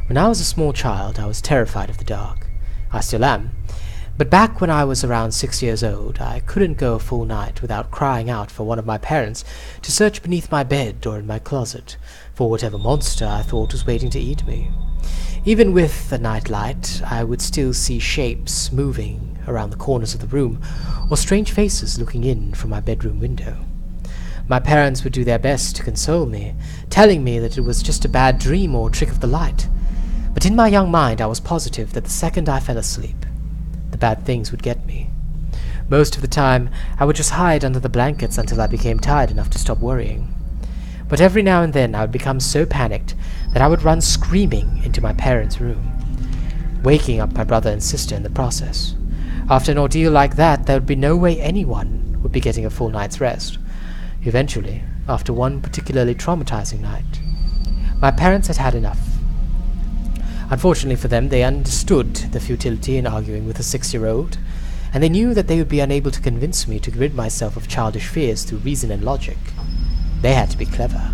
When I was a small child, I was terrified of the dark. I still am. But back when I was around 6 years old, I couldn't go a full night without crying out for one of my parents to search beneath my bed or in my closet for whatever monster I thought was waiting to eat me. Even with the night light, I would still see shapes moving around the corners of the room, or strange faces looking in from my bedroom window. My parents would do their best to console me, telling me that it was just a bad dream or trick of the light. But in my young mind, I was positive that the second I fell asleep, the bad things would get me. Most of the time, I would just hide under the blankets until I became tired enough to stop worrying. But every now and then I would become so panicked that I would run screaming into my parents' room, waking up my brother and sister in the process. After an ordeal like that, there would be no way anyone would be getting a full night's rest. Eventually, after one particularly traumatizing night, my parents had had enough. Unfortunately for them, they understood the futility in arguing with a 6-year-old, and they knew that they would be unable to convince me to rid myself of childish fears through reason and logic. They had to be clever.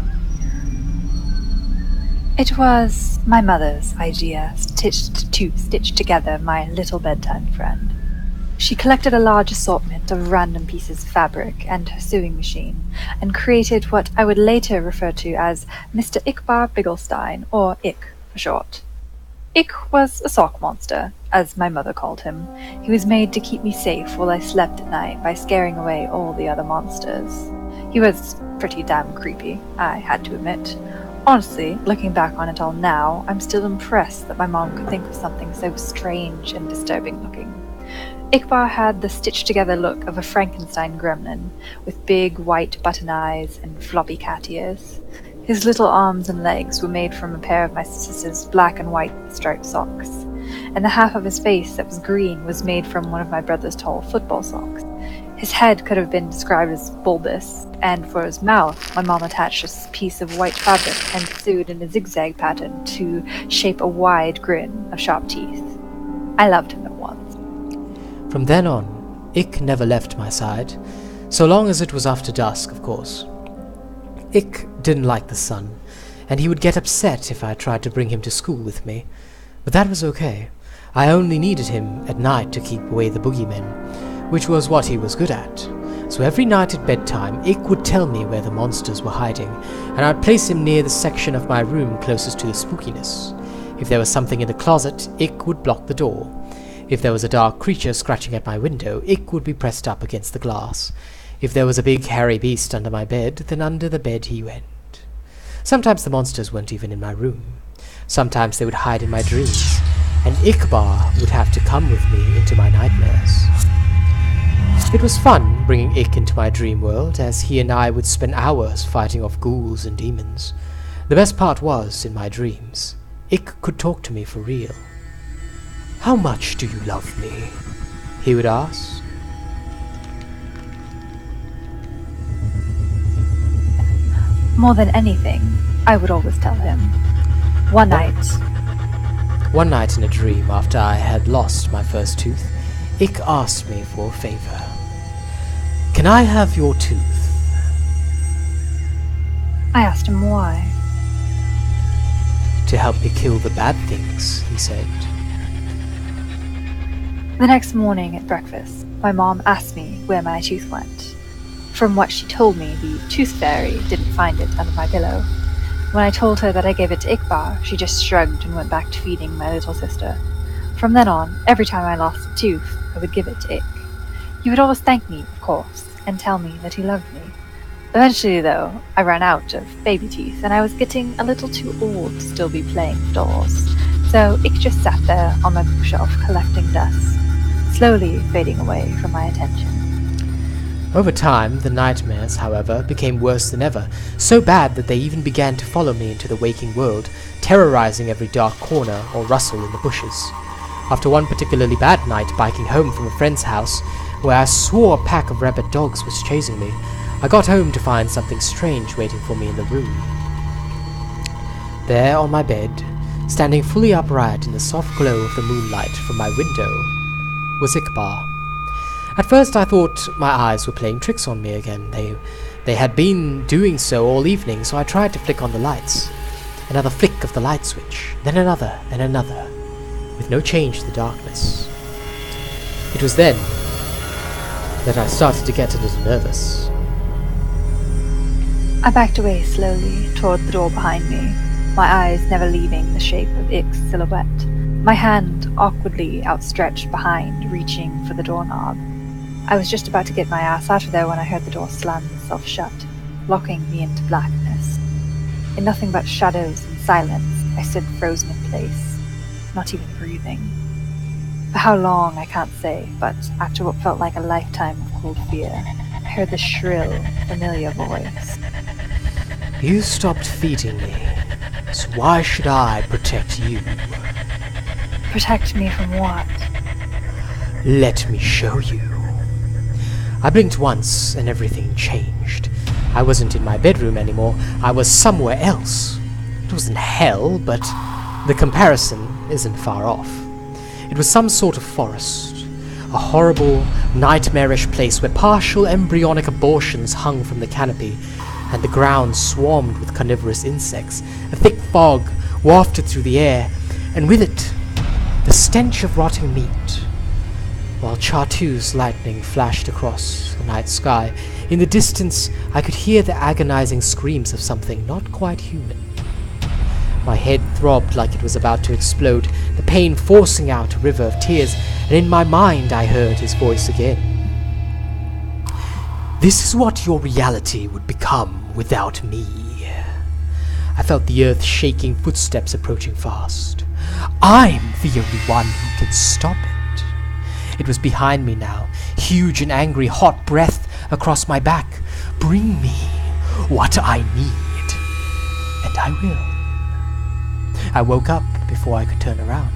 It was my mother's idea to stitch together my little bedtime friend. She collected a large assortment of random pieces of fabric and her sewing machine, and created what I would later refer to as Mr. Ickbar Bigelsteine, or Ick for short. Ick was a sock monster, as my mother called him. He was made to keep me safe while I slept at night by scaring away all the other monsters. He was pretty damn creepy, I had to admit. Honestly, looking back on it all now, I'm still impressed that my mom could think of something so strange and disturbing looking. Ickbar had the stitched-together look of a Frankenstein gremlin, with big white button eyes and floppy cat ears. His little arms and legs were made from a pair of my sister's black and white striped socks, and the half of his face that was green was made from one of my brother's tall football socks. His head could have been described as bulbous, and for his mouth, my mom attached a piece of white fabric and sewed in a zigzag pattern to shape a wide grin of sharp teeth. I loved him at once. From then on, Ick never left my side, so long as it was after dusk, of course. Ick didn't like the sun, and he would get upset if I tried to bring him to school with me, but that was okay. I only needed him at night to keep away the boogeymen, which was what he was good at. So every night at bedtime, Ick would tell me where the monsters were hiding, and I'd place him near the section of my room closest to the spookiness. If there was something in the closet, Ick would block the door. If there was a dark creature scratching at my window, Ick would be pressed up against the glass. If there was a big hairy beast under my bed, then under the bed he went. Sometimes the monsters weren't even in my room. Sometimes they would hide in my dreams, and Ickbar would have to come with me into my nightmares. It was fun bringing Ick into my dream world, as he and I would spend hours fighting off ghouls and demons. The best part was, in my dreams, Ick could talk to me for real. "How much do you love me?" he would ask. More than anything, I would always tell him. One night in a dream, after I had lost my first tooth, Ick asked me for a favor. "Can I have your tooth?" I asked him why. "To help me kill the bad things," he said. The next morning at breakfast, my mom asked me where my tooth went. From what she told me, the tooth fairy didn't find it under my pillow. When I told her that I gave it to Ickbar, she just shrugged and went back to feeding my little sister. From then on, every time I lost a tooth, I would give it to Ick. He would always thank me, of course, and tell me that he loved me. Eventually, though, I ran out of baby teeth, and I was getting a little too old to still be playing with dolls. So Ick just sat there on my bookshelf collecting dust, slowly fading away from my attention. Over time, the nightmares, however, became worse than ever, so bad that they even began to follow me into the waking world, terrorizing every dark corner or rustle in the bushes. After one particularly bad night biking home from a friend's house, where I swore a pack of rabid dogs was chasing me, I got home to find something strange waiting for me in the room. There on my bed, standing fully upright in the soft glow of the moonlight from my window, was Ickbar. At first I thought my eyes were playing tricks on me again. They had been doing so all evening, so I tried to flick on the lights. Another flick of the light switch, then another and another, with no change to the darkness. It was then that I started to get a little nervous. I backed away slowly toward the door behind me, my eyes never leaving the shape of Ick's silhouette, my hand awkwardly outstretched behind, reaching for the doorknob. I was just about to get my ass out of there when I heard the door slam itself shut, locking me into blackness. In nothing but shadows and silence, I stood frozen in place, not even breathing. For how long, I can't say, but after what felt like a lifetime of cold fear, I heard the shrill, familiar voice. You stopped feeding me, so why should I protect you? Protect me from what? Let me show you. I blinked once and everything changed. I wasn't in my bedroom anymore, I was somewhere else. It wasn't hell, but the comparison isn't far off. It was some sort of forest, a horrible, nightmarish place where partial embryonic abortions hung from the canopy, and the ground swarmed with carnivorous insects. A thick fog wafted through the air, and with it, the stench of rotting meat. While Chartreuse lightning flashed across the night sky, in the distance I could hear the agonizing screams of something not quite human. My head throbbed like it was about to explode, the pain forcing out a river of tears, and in my mind I heard his voice again. This is what your reality would become without me. I felt the earth-shaking footsteps approaching fast. I'm the only one who can stop it. It was behind me now, huge and angry, hot breath across my back. Bring me what I need, and I will. I woke up before I could turn around.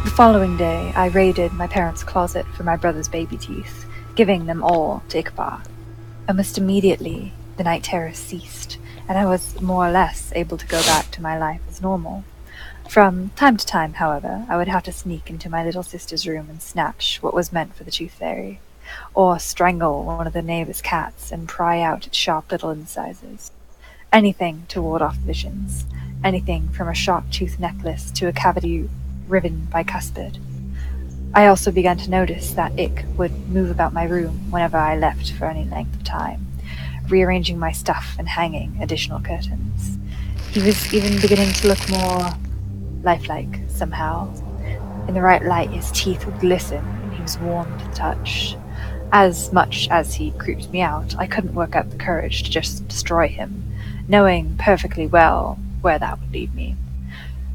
The following day, I raided my parents' closet for my brother's baby teeth, giving them all to Ickbar. Almost immediately, the night terrors ceased, and I was more or less able to go back to my life as normal. From time to time, however, I would have to sneak into my little sister's room and snatch what was meant for the tooth fairy, or strangle one of the neighbor's cats and pry out its sharp little incisors. Anything to ward off visions, anything from a sharp tooth necklace to a cavity riven by cuspid. I also began to notice that Ick would move about my room whenever I left for any length of time, rearranging my stuff and hanging additional curtains. He was even beginning to look more lifelike, somehow. In the right light, his teeth would glisten, and he was warm to the touch. As much as he creeped me out, I couldn't work up the courage to just destroy him, knowing perfectly well where that would lead me.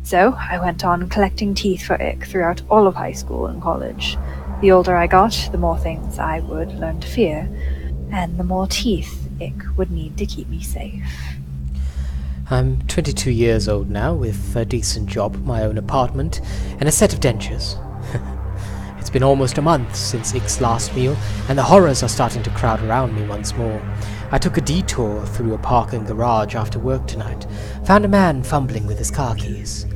So I went on collecting teeth for Ick throughout all of high school and college. The older I got, the more things I would learn to fear, and the more teeth Ick would need to keep me safe. I'm 22 years old now, with a decent job, my own apartment, and a set of dentures. It's been almost a month since Ick's last meal, and the horrors are starting to crowd around me once more. I took a detour through a parking garage after work tonight, found a man fumbling with his car keys.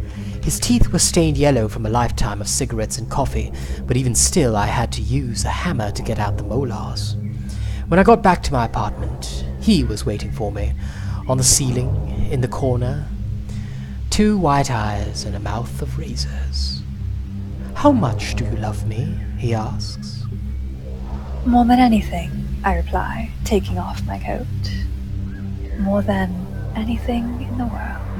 His teeth were stained yellow from a lifetime of cigarettes and coffee, but even still I had to use a hammer to get out the molars. When I got back to my apartment, he was waiting for me. On the ceiling, in the corner, 2 white eyes and a mouth of razors. How much do you love me? He asks. More than anything, I reply, taking off my coat. More than anything in the world.